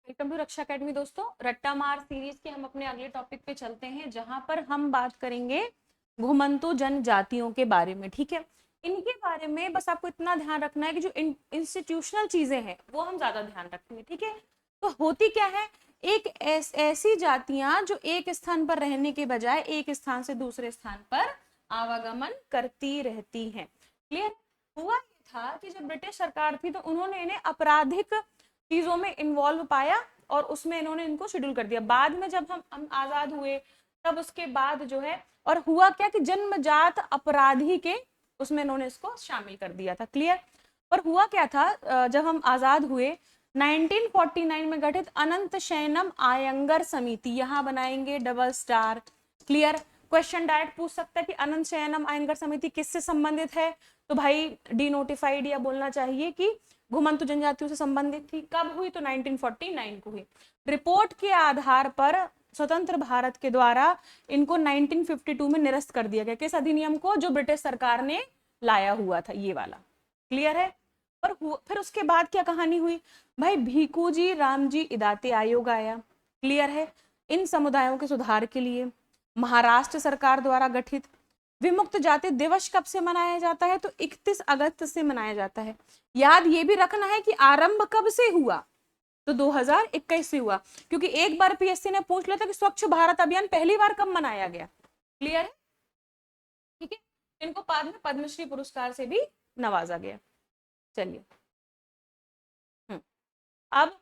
Welcome to Raksha academy दोस्तों। रट्टा मार सीरीज के हम अपने अगले टॉपिक पे चलते हैं, जहां पर हम बात करेंगे घुमंतु जनजातियों के बारे में। ठीक है, इनके बारे में बस आपको इतना ध्यान रखना है कि जो इंस्टीट्यूशनल चीजें हैं वो हम ज्यादा ध्यान रखेंगे। ठीक है, तो होती क्या है, एक ऐसी जातियां जो एक स्थान पर रहने के बजाय एक स्थान से दूसरे स्थान पर आवागमन करती रहती हैं। क्लियर? हुआ ये था कि जब ब्रिटिश सरकार थी तो उन्होंने इन्हें आपराधिक चीजों में इन्वॉल्व पाया और उसमें इन्होंने इनको शेड्यूल कर दिया। बाद में जब हम आजाद हुए तब उसके बाद जो है, और हुआ क्या कि जन्मजात अपराधी के उसमें इन्होंने इसको शामिल कर दिया था। क्लियर? और हुआ क्या था, जब हम आजाद हुए 1949 में गठित अनंत शयनम आयंगर समिति, यहां बनाएंगे double star. Clear? Question direct पूछ सकता है कि अनंत शयनम आयंगर समिति किससे संबंधित है, तो भाई डिनोटिफाइड या बोलना चाहिए कि घुमंतु जनजातियों से संबंधित थी। कब हुई? तो 1949 को हुई। रिपोर्ट के आधार पर स्वतंत्र भारत के द्वारा इनको 1952 में निरस्त कर दिया गया। किस अधिनियम को? जो ब्रिटिश सरकार ने लाया हुआ था, ये वाला। क्लियर है? पर फिर उसके बाद क्या कहानी हुई भाई? भीखूजी रामजी इदाते आयोग आया। क्लियर है? इन समुदायों के सुधार के लिए महाराष्ट्र सरकार द्वारा गठित विमुक्त जाति दिवस कब से मनाया जाता है? तो 31 अगस्त से मनाया जाता है। याद ये भी रखना है कि आरंभ कब से हुआ, तो 2021 से हुआ, क्योंकि एक बार पीएससी ने पूछ लिया था कि स्वच्छ भारत अभियान पहली बार कब मनाया गया। क्लियर है? ठीक है, इनको बाद में पद्मश्री पुरस्कार से भी नवाजा गया। चलिए, अब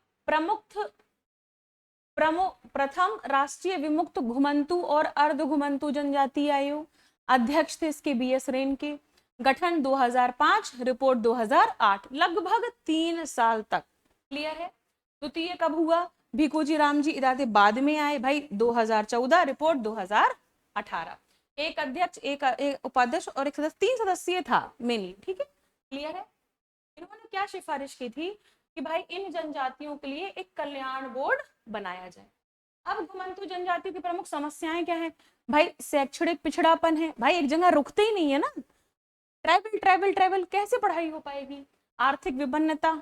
प्रथम राष्ट्रीय विमुक्त घुमंतु और अर्ध घुमंतु जनजातीय आयोग, अध्यक्ष थे इसके BS रेन के। गठन 2005, रिपोर्ट 2008, लगभग 3 साल तक। क्लियर है? द्वितीय कब हुआ? भिखूजी रामजी इदाते बाद में आए भाई 2014, रिपोर्ट 2018। एक अध्यक्ष, एक उपाध्यक्ष और एक सदस्य, 3 सदस्यीय था मेनली। ठीक है, क्लियर है? इन्होंने क्या सिफारिश की थी कि भाई इन जनजातियों के लिए एक कल्याण बोर्ड बनाया जाए। अब घुमंतु जनजातियों की प्रमुख समस्याएं क्या है भाई? शैक्षणिक पिछड़ापन है, भाई एक जगह रुकते ही नहीं है ना, ट्रैवल ट्रैवल ट्रैवल, कैसे पढ़ाई हो पाएगी? आर्थिक विभिन्नता।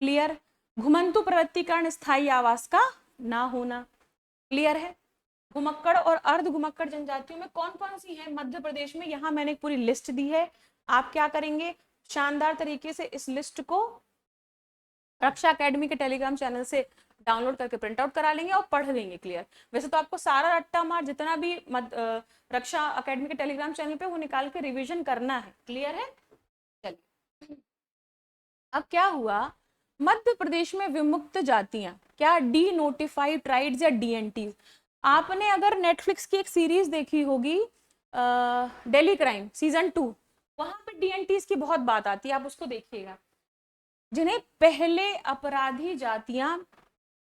क्लियर? घुमंतु प्रवृत्ति कारण स्थायी आवास का ना होना। क्लियर है? घुमक्कड़ और अर्ध घुमक्कड़ जनजातियों में कौन कौन सी है मध्य प्रदेश में? यहाँ मैंने एक पूरी लिस्ट दी है। आप क्या करेंगे, शानदार तरीके से इस लिस्ट को रक्षा अकेडमी के टेलीग्राम चैनल से डाउनलोड करके प्रिंट आउट करा लेंगे और पढ़ लेंगे। क्लियर? वैसे तो आपको सारा रट्टा मार जितना भी रक्षा अकेडमी के टेलीग्राम चैनल पे वो निकाल के रिवीजन करना है। क्लियर है? चलिए, अब क्या हुआ, मध्य प्रदेश में विमुक्त जातियां, क्या डी नोटिफाइड ट्राइब्स या DNT। आपने अगर नेटफ्लिक्स की एक सीरीज देखी होगी डेली क्राइम सीजन 2, वहां पे DNTs की बहुत बात आती है, आप उसको देखिएगा। जिन्हें पहले अपराधी जातियां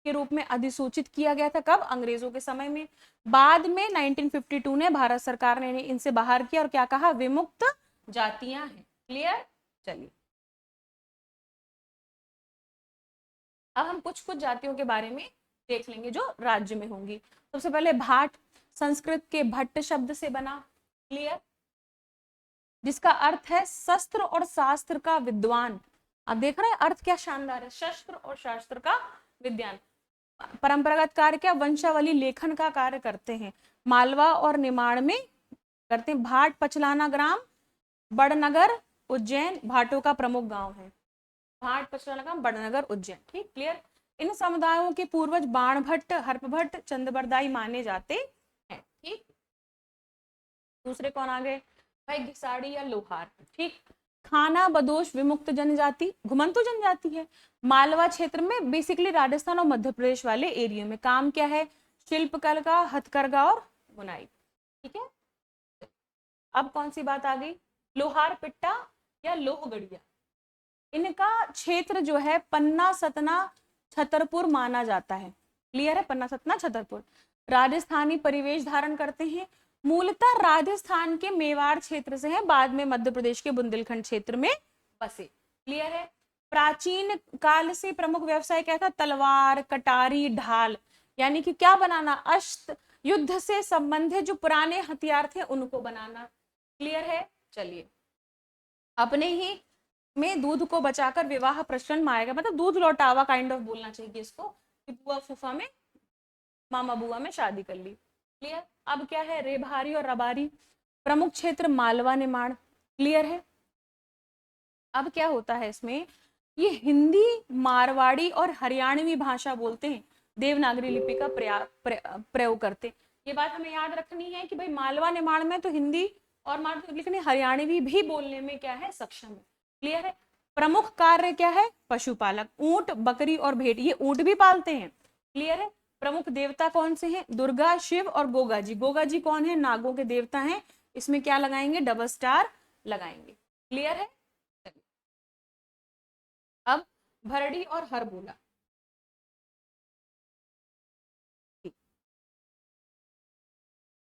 के रूप में अधिसूचित किया गया था, कब? अंग्रेजों के समय में। बाद में 1952 ने भारत सरकार ने इनसे बाहर किया और क्या कहा? विमुक्त जातियां हैं। क्लियर? चलिए, अब हम कुछ कुछ जातियों के बारे में देख लेंगे जो राज्य में होंगी। सबसे पहले भाट, संस्कृत के भट्ट शब्द से बना। क्लियर? जिसका अर्थ है शस्त्र और शास्त्र का विद्वान। आप देख रहे हैं अर्थ क्या शानदार है, शस्त्र और शास्त्र का विद्वान। परंपरागत कार्य क्या? वंशावली लेखन का कार्य करते हैं, मालवा और निमाड़ में करते हैं। भाट पचलाना ग्राम बड़नगर उज्जैन भाटों का प्रमुख गांव है। भाट पचलाना ग्राम बड़नगर उज्जैन। ठीक, क्लियर? इन समुदायों के पूर्वज बाणभट्ट, हर्पभट्ट, चंदबरदाई माने जाते हैं। ठीक, दूसरे कौन आ गए भाई? घिसाड़ी या लोहार। ठीक, खाना बदोश विमुक्त जनजाति, घुमंतु जनजाति है। मालवा क्षेत्र में, बेसिकली राजस्थान और मध्य प्रदेश वाले एरिया में काम क्या है? शिल्पकला, हथकरघा और बुनाई। ठीक है, अब कौन सी बात आ गई? लोहार पिट्टा या लोहगढ़िया। इनका क्षेत्र जो है पन्ना, सतना, छतरपुर माना जाता है। क्लियर है? पन्ना, सतना, छतरपुर राजस्थानी परिवेश धारण करते हैं। मूलतः राजस्थान के मेवाड़ क्षेत्र से है, बाद में मध्य प्रदेश के बुंदेलखंड क्षेत्र में बसे। क्लियर है? प्राचीन काल से प्रमुख व्यवसाय क्या था? तलवार, कटारी, ढाल, यानी कि क्या बनाना? अस्त्र, युद्ध से संबंधित जो पुराने हथियार थे उनको बनाना। क्लियर है? चलिए, अपने ही में दूध को बचाकर विवाह प्रश्न में आएगा, मतलब दूध लौटावा काइंड ऑफ बोलना चाहिए इसको। बुआ फूफा में, मामा बुआ में शादी कर ली। क्लियर। अब क्या है, रेभारी और रबारी। प्रमुख क्षेत्र मालवा निमाड़। क्लियर है। अब क्या होता है इसमें, ये हिंदी, मारवाड़ी और हरियाणवी भाषा बोलते हैं, देवनागरी लिपि का प्रयोग करते हैं। ये बात हमें याद रखनी है कि भाई मालवा निमाड़ में तो हिंदी और लेकिन हरियाणवी भी बोलने में क्या है, सक्षम है। क्लियर है। प्रमुख कार्य क्या है, पशुपालक। ऊंट, बकरी और भेड़, ये ऊंट भी पालते हैं। क्लियर है। प्रमुख देवता कौन से हैं, दुर्गा, शिव और गोगा जी। गोगा जी कौन है, नागों के देवता हैं। इसमें क्या लगाएंगे, डबल स्टार लगाएंगे। क्लियर है। अब भरड़ी और हरबोला।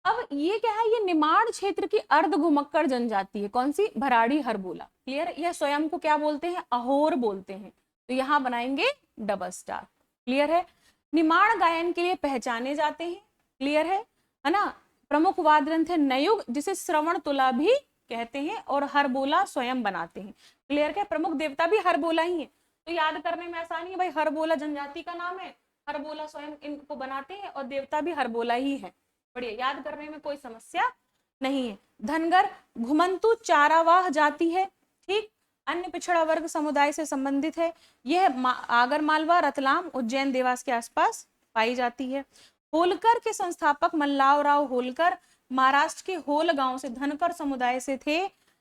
अब ये क्या है, ये निमाड़ क्षेत्र की अर्ध घुमक्कड़ जनजाति है। कौन सी, भराड़ी हरबोला। क्लियर। यह स्वयं को क्या बोलते हैं, अहोर बोलते हैं। तो यहाँ बनाएंगे डबल स्टार। क्लियर है। निमाड़ गायन के लिए पहचाने जाते हैं। क्लियर है ना। प्रमुख वाद्य यंत्र है नयुग, जिसे श्रवण तुला भी कहते हैं, और हरबोला स्वयं बनाते हैं। क्लियर है। प्रमुख देवता भी हरबोला ही है, तो याद करने में आसानी है भाई, हरबोला जनजाति का नाम है, हरबोला स्वयं इनको बनाते हैं, और देवता भी हरबोला ही है। बढ़िया, याद करने में कोई समस्या नहीं है। धनगर घुमंतु चारावाह जाति है। ठीक। अन्य पिछड़ा वर्ग समुदाय से संबंधित है। यह आगर मालवा, रतलाम, उज्जैन, देवास के आसपास पाई जाती है। होलकर के संस्थापक मल्लाव राव होलकर महाराष्ट्र के होल गांव से धनकर समुदाय से थे,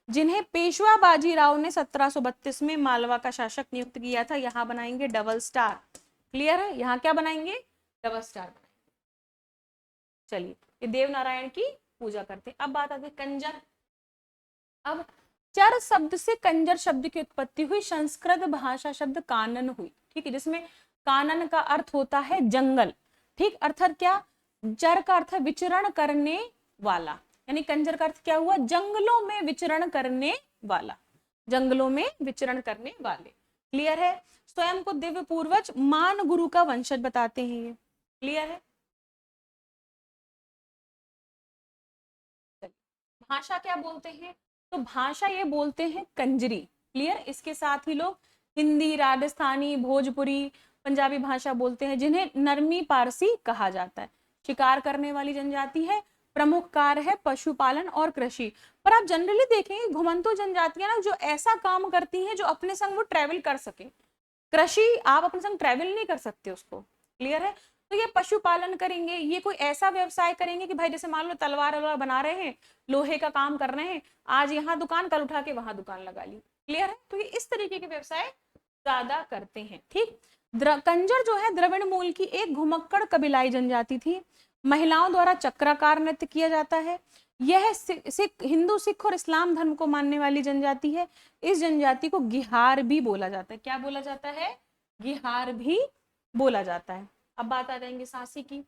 जिन्हें पेशवा बाजीराव ने 1732 में मालवा का शासक नियुक्त किया था। यहाँ बनाएंगे डबल स्टार। क्लियर है। यहाँ क्या बनाएंगे, डबल स्टार। चलिए, ये देव नारायण की पूजा करते हैं। अब बात आती है कंजर। अब चर शब्द से कंजर शब्द की उत्पत्ति हुई। संस्कृत भाषा शब्द कानन हुई। ठीक है, जिसमें कानन का अर्थ होता है जंगल। ठीक। अर्थात क्या, चर का अर्थ है विचरण करने वाला, यानी कंजर का अर्थ क्या हुआ, जंगलों में विचरण करने वाला, जंगलों में विचरण करने वाले। क्लियर है। स्वयं को दिव्य पूर्वज मान गुरु का वंशज बताते हैं ये। क्लियर है। भाषा क्या बोलते हैं, तो भाषा ये बोलते हैं कंजरी। क्लियर। इसके साथ ही लोग हिंदी, राजस्थानी, भोजपुरी, पंजाबी भाषा बोलते हैं, जिन्हें नरमी पारसी कहा जाता है। शिकार करने वाली जनजाति है। प्रमुख कार्य है पशुपालन और कृषि। पर आप जनरली देखेंगे घुमंतु जनजातियां ना जो ऐसा काम करती हैं जो अपने संग वो ट्रेवल कर सके। कृषि आप अपने संग ट्रेवल नहीं कर सकते उसको। क्लियर है। तो ये पशुपालन करेंगे, ये कोई ऐसा व्यवसाय करेंगे कि भाई जैसे मान लो तलवार वलवार बना रहे हैं, लोहे का काम कर रहे हैं, आज यहाँ दुकान, कल उठा के वहां दुकान लगा ली। क्लियर है। तो ये इस तरीके के व्यवसाय ज्यादा करते हैं। ठीक। कंजर जो है द्रविड़ मूल की एक घुमक्कड़ कबीलाई जनजाति थी। महिलाओं द्वारा चक्राकार नृत्य किया जाता है। यह सिख, हिंदू, सिख और इस्लाम धर्म को मानने वाली जनजाति है। इस जनजाति को गिहार भी बोला जाता है। क्या बोला जाता है, गिहार भी बोला जाता है। अब बात आ जाएंगे सांसी की।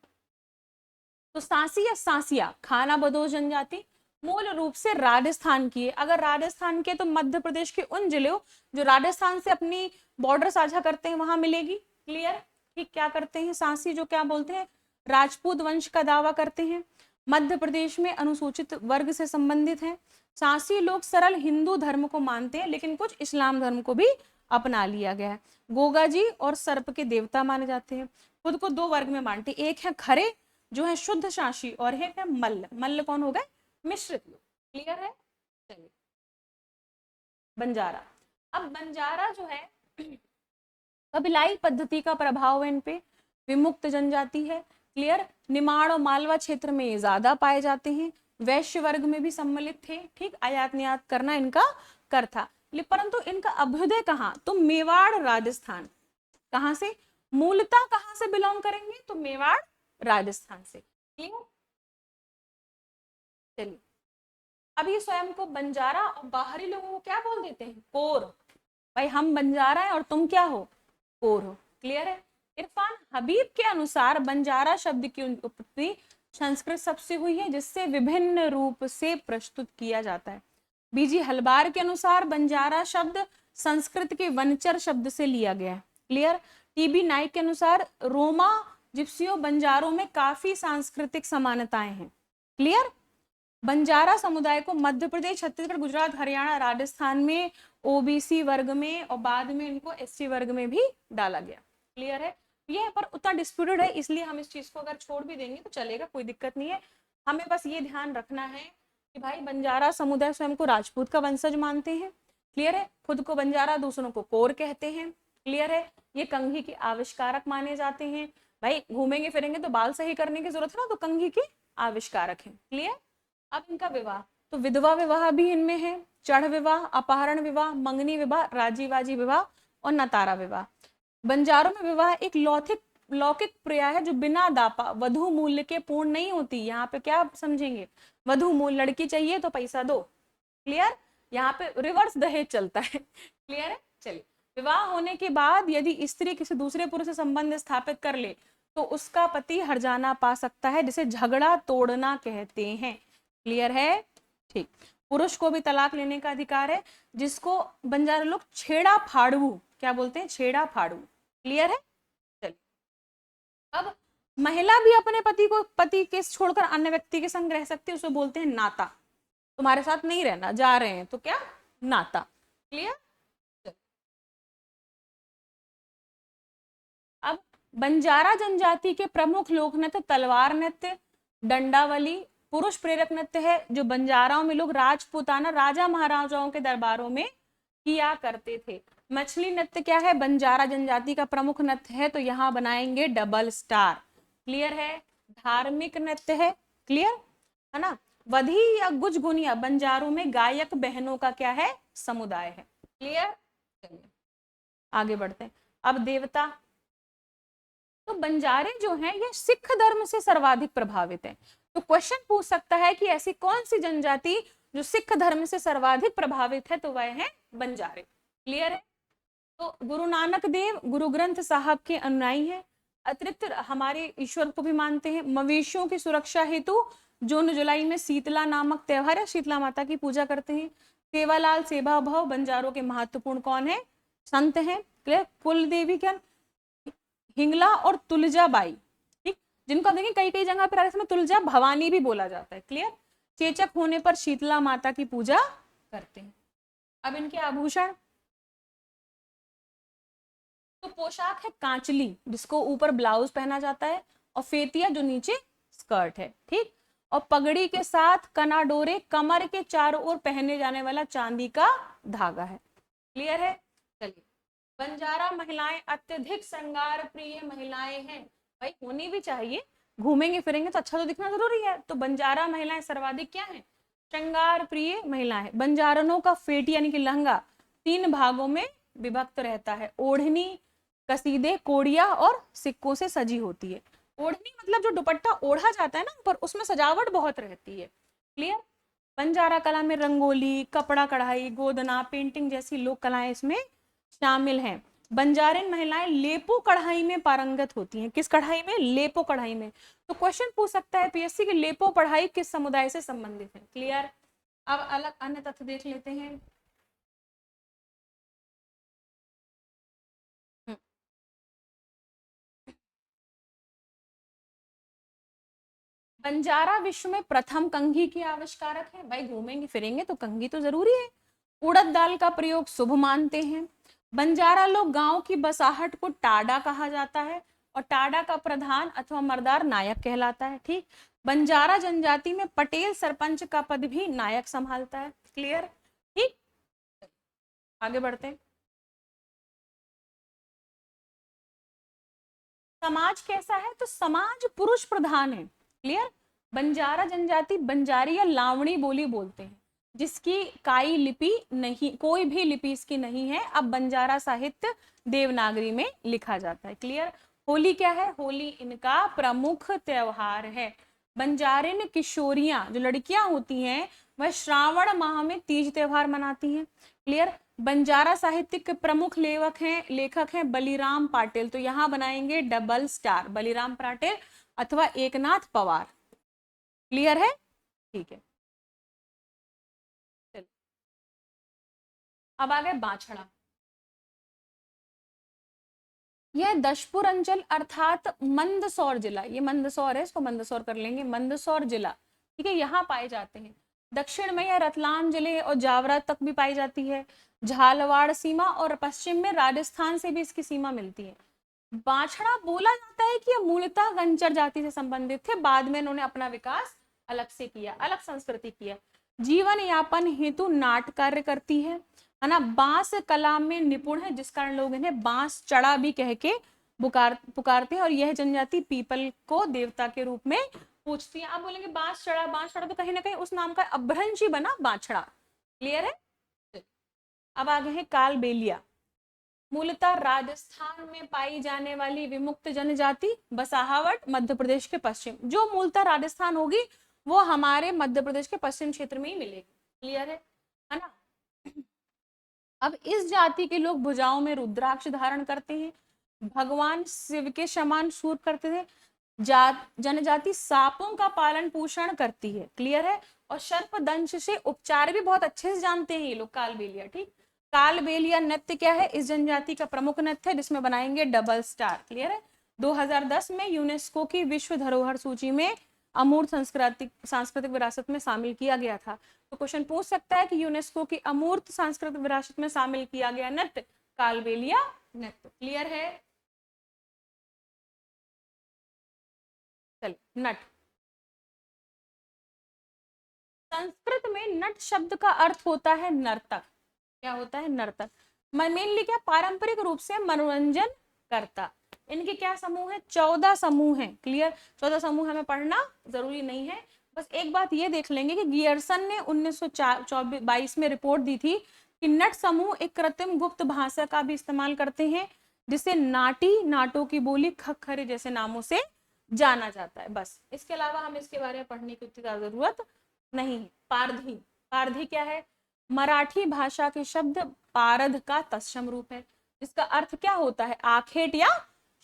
तो सांसी या सांसिया खाना बदोश जनजाति मूल रूप से राजस्थान की है। अगर राजस्थान के तो मध्य प्रदेश के उन जिलों जो राजस्थान से अपनी बॉर्डर साझा करते हैं वहां मिलेगी। क्लियर। ठीक। क्या करते हैं सांसी, जो क्या बोलते हैं, राजपूत वंश का दावा करते हैं, मध्य प्रदेश में अनुसूचित वर्ग से संबंधित है। सांसी लोग सरल हिंदू धर्म को मानते हैं, लेकिन कुछ इस्लाम धर्म को भी अपना लिया गया है। गोगा जी और सर्प के देवता माने जाते हैं। खुद को दो वर्ग में बांटते, एक है खरे जो है शुद्ध शासी, और एक है मल्ल। मल्ल कौन हो गए, मिश्रित लोग। क्लियर है। चलिए, बंजारा। अब बंजारा जो है कबीलाई पद्धति का प्रभाव है इन पे, विमुक्त जनजाति है। क्लियर। निमाड़ और मालवा क्षेत्र में ये ज्यादा पाए जाते हैं। वैश्य वर्ग में भी सम्मिलित थे। ठीक। आयात निर्यात करना इनका कर था, परंतु इनका अभ्युदय कहाँ, तो मेवाड़ राजस्थान। कहाँ से, मूलतः कहाँ से बिलोंग करेंगे, तो मेवाड़ राजस्थान से। क्लियर। चलिए, अब ये स्वयं को बंजारा और बाहरी लोगों को क्या बोल देते हैं, कोर। भाई हम बंजारा है और तुम क्या हो, कोर हो। क्लियर है। इरफान हबीब के अनुसार बंजारा शब्द की उत्पत्ति संस्कृत शब्द से हुई है, जिससे विभिन्न रूप से प्रस्तुत किया जाता है। बीजी हलबार के अनुसार बंजारा शब्द संस्कृत के वनचर शब्द से लिया गया है। क्लियर। टीबी नाइक के अनुसार रोमा जिप्सियों बंजारों में काफी सांस्कृतिक समानताएं हैं। क्लियर। बंजारा समुदाय को मध्य प्रदेश, छत्तीसगढ़, गुजरात, हरियाणा, राजस्थान में ओबीसी वर्ग में और बाद में इनको एससी वर्ग में भी डाला गया। क्लियर है। ये पर उतना डिस्प्यूटेड है, इसलिए हम इस चीज को अगर छोड़ भी देंगे तो चलेगा, कोई दिक्कत नहीं है। हमें बस ये ध्यान रखना है कि भाई बंजारा समुदाय स्वयं को राजपूत का वंशज मानते हैं, क्लियर है, खुद को बंजारा दूसरों को कोर कहते हैं, क्लियर है, ये कंघी के आविष्कारक माने जाते हैं। भाई घूमेंगे फिरेंगे तो बाल सही करने की जरूरत है ना, तो कंघी के आविष्कारक हैं, क्लियर। अब इनका विवाह, तो विधवा विवाह भी इनमें है, चढ़ विवाह, अपहरण विवाह, मंगनी विवाह, राजीवाजी विवाह और नतारा विवाह। बंजारों में विवाह एक लौकिक लौकिक प्रया है जो बिना दापा वधु मूल्य के पूर्ण नहीं होती। यहाँ पे क्या समझेंगे, वधु मूल्य, लड़की चाहिए तो पैसा दो, क्लियर, यहाँ पे रिवर्स दहेज चलता है, क्लियर है। चलिए, विवाह होने के बाद यदि स्त्री किसी दूसरे पुरुष से संबंध स्थापित कर ले तो उसका पति हर्जाना पा सकता है, जिसे झगड़ा तोड़ना कहते हैं, क्लियर है, ठीक। पुरुष को भी तलाक लेने का अधिकार है, जिसको बंजारा लोग छेड़ा फाड़ू क्या बोलते हैं, छेड़ा फाड़ू, क्लियर है। चलिए, अब महिला भी अपने पति के छोड़कर अन्य व्यक्ति के संग रह सकती है, उसे बोलते हैं नाता। तुम्हारे साथ नहीं रहना, जा रहे हैं तो क्या, नाता, क्लियर। अब बंजारा जनजाति के प्रमुख लोक नृत्य तलवार नृत्य, डंडावली, पुरुष प्रेरक नृत्य है जो बंजाराओं में लोग राजपूताना राजा महाराजाओं के दरबारों में किया करते थे। मछली नृत्य क्या है, बंजारा जनजाति का प्रमुख नृत्य है, तो यहाँ बनाएंगे डबल स्टार, क्लियर है। धार्मिक नृत्य है, क्लियर है ना। वधी या गुजगुनिया बंजारों में गायक बहनों का क्या है, समुदाय है, क्लियर। चलिए आगे बढ़ते हैं। अब देवता, तो बंजारे जो हैं ये सिख धर्म से सर्वाधिक प्रभावित हैं। तो क्वेश्चन पूछ सकता है कि ऐसी कौन सी जनजाति जो सिख धर्म से सर्वाधिक प्रभावित है, तो वह है बंजारे, क्लियर है। तो गुरु नानक देव गुरु ग्रंथ साहब के अनुयायी हैं, अतिरिक्त हमारे ईश्वर को भी मानते हैं। मवेशियों की सुरक्षा हेतु जून जुलाई में शीतला नामक त्योहार है, शीतला माता की पूजा करते हैं। सेवालाल सेवा भाव बंजारों के महत्वपूर्ण कौन है, संत हैं, क्लियर। कुल देवी क्या, हिंगला और तुलजाबाई, ठीक, जिनको आप देखें कई कई जगह पर इसमें तुलजा भवानी भी बोला जाता है, क्लियर। चेचक होने पर शीतला माता की पूजा करते हैं। अब इनके आभूषण, तो पोशाक है कांचली, जिसको ऊपर ब्लाउज पहना जाता है, और फेतिया जो नीचे स्कर्ट है, ठीक, और पगड़ी के साथ कना डोरे, कमर के चारों ओर पहने जाने वाला चांदी का धागा है, क्लियर है। चलिए, बंजारा महिलाएं अत्यधिक श्रृंगार प्रिय महिलाएं हैं, भाई होनी भी चाहिए, घूमेंगे फिरेंगे तो अच्छा तो दिखना जरूरी है। तो बंजारा महिलाएं सर्वाधिक क्या है, श्रृंगार प्रिय महिलाएं। बंजारनों का फेटी यानी कि लहंगा 3 भागों में विभक्त रहता है, ओढ़नी, कसीदे, कोड़िया और सिक्कों से सजी होती है। ओढ़नी मतलब जो दुपट्टा ओढ़ा जाता है ना ऊपर, उसमें सजावट बहुत रहती है, क्लियर। बंजारा कला में रंगोली, कपड़ा कढ़ाई, गोदना, पेंटिंग जैसी लोक कलाएं इसमें शामिल हैं। बंजारिन महिलाएं लेपो कढ़ाई में पारंगत होती हैं, किस कढ़ाई में, लेपो कढ़ाई में। तो क्वेश्चन पूछ सकता है पीएससी की लेपो कढ़ाई किस समुदाय से संबंधित है, क्लियर। अब अलग अन्य तथ्य देख लेते हैं। बंजारा विश्व में प्रथम कंघी के आविष्कारक है, भाई घूमेंगे फिरेंगे तो कंघी तो जरूरी है। उड़द दाल का प्रयोग शुभ मानते हैं। बंजारा लोग गांव की बसाहट को टाडा कहा जाता है, और टाडा का प्रधान अथवा मर्दार नायक कहलाता है, ठीक। बंजारा जनजाति में पटेल सरपंच का पद भी नायक संभालता है, क्लियर, ठीक। आगे बढ़ते हैं। समाज कैसा है, तो समाज पुरुष प्रधान है, क्लियर। बंजारा जनजाति बंजारी या लावणी बोली बोलते हैं, जिसकी काई लिपि नहीं, कोई भी लिपि इसकी नहीं है। अब बंजारा साहित्य देवनागरी में लिखा जाता है, क्लियर। होली क्या है, होली इनका प्रमुख त्योहार है। बंजारिन किशोरियां जो लड़कियां होती हैं वह श्रावण माह में तीज त्योहार मनाती हैं, क्लियर। बंजारा साहित्य के प्रमुख लेखक हैं बलिराम पाटिल, तो यहाँ बनाएंगे डबल स्टार, बलिराम पाटिल अथवा एकनाथ पवार, क्लियर है, ठीक है। चलिए अब आ गए बांछड़ा। यह दशपुर अंचल अर्थात मंदसौर जिला, ये मंदसौर है, इसको मंदसौर कर लेंगे, मंदसौर जिला, ठीक है, यहाँ पाए जाते हैं। दक्षिण में यह रतलाम जिले और जावरा तक भी पाई जाती है, झालवाड़ सीमा, और पश्चिम में राजस्थान से भी इसकी सीमा मिलती है। बाछड़ा बोला जाता है कि ये मूलतः गंचर जाति से संबंधित थे, बाद में इन्होंने अपना विकास अलग से किया, अलग संस्कृति किया। जीवन यापन हेतु नाट कार्य करती है ना। बांस कला में निपुण है, जिस कारण लोग इन्हें बांस चढ़ा भी कह के पुकारते हैं। और यह जनजाति पीपल को देवता के रूप में पूछती है। आप बोलेंगे बांस चढ़ा तो कहीं ना कहीं उस नाम का अपभ्रंश ही बना बाछड़ा। क्लियर है। अब आगे है कालबेलिया। मूलतः राजस्थान में पाई जाने वाली विमुक्त जनजाति, बसाहवट मध्य प्रदेश के पश्चिम। जो मूलतः राजस्थान होगी वो हमारे मध्य प्रदेश के पश्चिम क्षेत्र में ही मिलेगी। क्लियर है ना। अब इस जाति के लोग भुजाओं में रुद्राक्ष धारण करते हैं, भगवान शिव के समान सूर्प करते थे। जनजाति सांपों का पालन पोषण करती है। क्लियर है। और सर्पदंश से उपचार भी बहुत अच्छे से जानते हैं ये लोग, कालबेलिया। ठीक। कालबेलिया नृत्य क्या है, इस जनजाति का प्रमुख नृत्य है, जिसमें बनाएंगे डबल स्टार। क्लियर है। 2010 में यूनेस्को की विश्व धरोहर सूची में अमूर्त सांस्कृतिक विरासत में शामिल किया गया था। तो क्वेश्चन पूछ सकता है कि यूनेस्को की अमूर्त सांस्कृतिक विरासत में शामिल किया गया नृत्य कालबेलिया नृत्य। क्लियर है। चलिए, नट। संस्कृत में नट शब्द का अर्थ होता है नर्तक। क्या होता है, नर्तक। मेनली क्या, पारंपरिक रूप से मनोरंजन करता। इनके क्या समूह है, 14 समूह हैं। क्लियर। 14 समूह हमें पढ़ना जरूरी नहीं है, बस एक बात ये देख लेंगे कि गियर्सन ने 1922 में रिपोर्ट दी थी कि नट समूह एक कृत्रिम गुप्त भाषा का भी इस्तेमाल करते हैं, जिसे नाटी, नाटो की बोली, खखरे जैसे नामों से जाना जाता है। बस इसके अलावा हमें इसके बारे में पढ़ने की उतनी जरूरत नहीं है। पारधी। पारधी क्या है, मराठी भाषा के शब्द पारध का तत्सम रूप है, जिसका अर्थ क्या होता है, आखेट या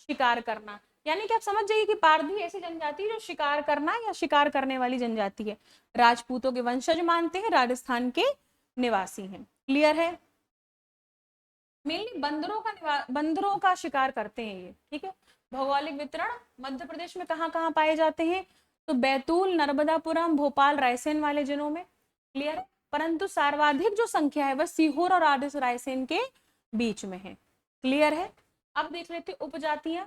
शिकार करना। यानी कि आप समझ जाइए कि पारधी ऐसी जनजाति जो शिकार करना या शिकार करने वाली जनजाति है। राजपूतों के वंशज मानते हैं, राजस्थान के निवासी हैं। क्लियर है। मेनली बंदरों का शिकार करते हैं ये। ठीक है। भौगोलिक वितरण, मध्य प्रदेश में कहाँ कहाँ पाए जाते हैं, तो बैतूल, नर्मदापुरम, भोपाल, रायसेन वाले जिलों में। क्लियर है। परंतु सर्वाधिक जो संख्या है वह सीहोर और रायसेन के बीच में है। क्लियर है। अब देख लेते उपजातियां।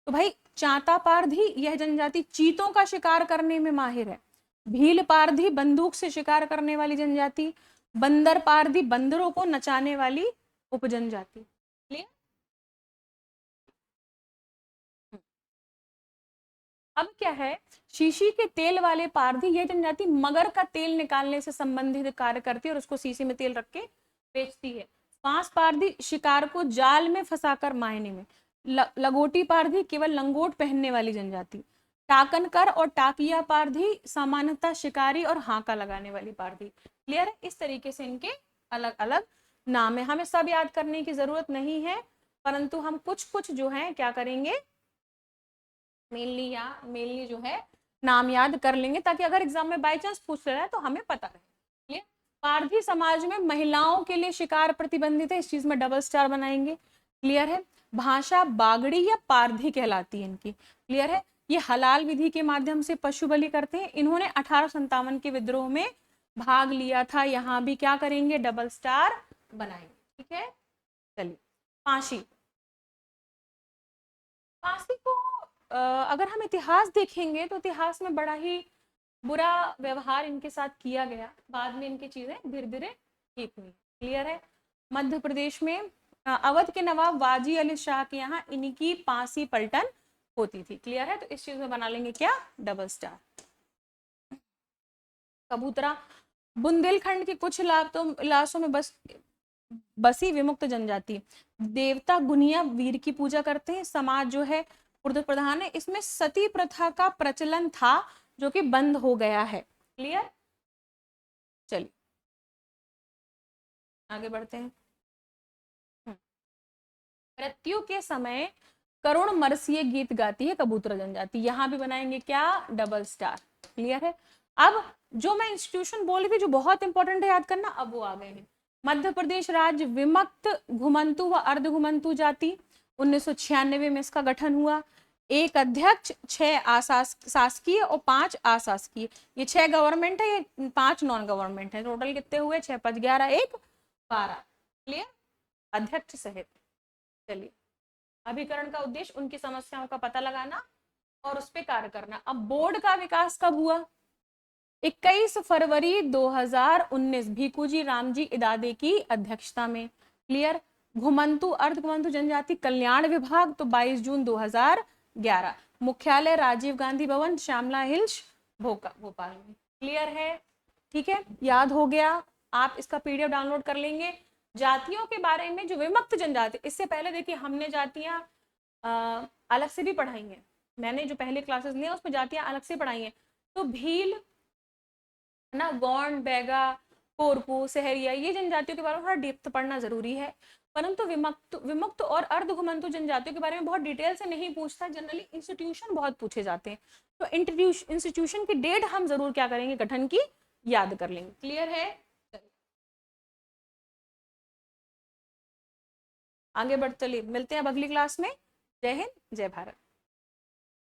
तो भाई चांता पारधी, यह जनजाति चीतों का शिकार करने में माहिर है। भील पारधी, बंदूक से शिकार करने वाली जनजाति। बंदर पारधी, बंदरों को नचाने वाली उपजनजाति। क्लियर। अब क्या है, शीशी के तेल वाले पारधी, यह जनजाति मगर का तेल निकालने से संबंधित कार्य करती है और उसको शीशी में तेल रख के बेचती है। फांस पारधी शिकार को जाल में फंसाकर मायने में। लगोटी पारधी केवल लंगोट पहनने वाली जनजाति। टाकनकर और टाकिया पारधी सामान्यतः शिकारी और हाका लगाने वाली पारधी। क्लियर है। इस तरीके से इनके अलग अलग नाम है, हमें सब याद करने की जरूरत नहीं है, परंतु हम कुछ कुछ जो है क्या करेंगे, मेनली जो है नाम याद कर लेंगे, ताकि अगर एग्जाम में बाई चांस पूछ रहा है तो हमें पता रहे। पारधी समाज में महिलाओं के लिए शिकार प्रतिबंधित है, इस चीज में डबल स्टार बनाएंगे। क्लियर है। भाषा बागड़ी या पारधी कहलाती है इनकी। क्लियर है। ये हलाल विधि के माध्यम से पशु बलि करते हैं। इन्होंने 1857 के विद्रोह में भाग लिया था, यहाँ भी क्या करेंगे, डबल स्टार बनाएंगे। ठीक है। चलिए, फांसी। फांसी को अगर हम इतिहास देखेंगे तो इतिहास में बड़ा ही बुरा व्यवहार इनके साथ किया गया, बाद में इनकी चीजें धीरे धीरे ठीक हुई। क्लियर है। मध्य प्रदेश में अवध के नवाब वाजी अली शाह के यहाँ इनकी फांसी पलटन होती थी। क्लियर है। तो इस चीज में बना लेंगे क्या, डबल स्टार। कबूतरा। बुंदेलखंड के कुछ इलाकों में बसी विमुक्त जनजाति। देवता गुनिया वीर की पूजा करते हैं। समाज जो है उर्दू प्रधान है। इसमें सती प्रथा का प्रचलन था, जो कि बंद हो गया है। क्लियर। चलिए आगे बढ़ते हैं। मृत्यु के समय करुण मरसिए गीत गाती है कबूतर जनजाति, यहां भी बनाएंगे क्या, डबल स्टार। क्लियर है। अब जो मैं इंस्टीट्यूशन बोल रही थी जो बहुत इंपॉर्टेंट है याद करना, अब वो आ गए हैं। मध्य प्रदेश राज्य विमुक्त घुमंतु व अर्ध घुमंतु जाति, 1996 में इसका गठन हुआ। एक अध्यक्ष, 6 शासकीय और 5 अशासकीय। ये 6 गवर्नमेंट है, ये 5 नॉन गवर्नमेंट है। टोटल कितने हुए, 6 5 11 1 12। क्लियर, अध्यक्ष सहित। चलिए अभिकरण का उद्देश्य उनकी समस्याओं का पता लगाना और उस पर कार्य करना। अब बोर्ड का विकास कब हुआ? 21 फरवरी 2019 भीखूजी रामजी इदादे की अध्यक्षता में। क्लियर? घुमंतु अर्ध घुमंतु जनजाति कल्याण विभाग तो 22 जून 2011। मुख्यालय राजीव गांधी भवन, श्यामला हिल्स, भोपाल में। क्लियर है? ठीक है, याद हो गया। आप इसका पीडीएफ डाउनलोड कर लेंगे। जातियों के बारे में जो विमुक्त जनजाति, इससे पहले देखिए हमने जातियां अलग से भी पढ़ाई हैं, मैंने जो पहले क्लासेस लिए उसमें जातियां अलग से पढ़ाई हैं। तो भील ना, गोंड, बैगा, कोरकू, सहरिया, ये जनजातियों के बारे में थोड़ा डेप्थ पढ़ना जरूरी है। परंतु विमुक्त और अर्ध घुमंतु जनजातियों के बारे में बहुत डिटेल से नहीं पूछता, जनरली इंस्टीट्यूशन बहुत पूछे जाते हैं। तो इंस्टीट्यूशन की डेट हम जरूर क्या करेंगे, गठन की याद कर लेंगे। क्लियर है? आगे बढ़ते चलिए, मिलते हैं अब अगली क्लास में। जय हिंद, जय भारत।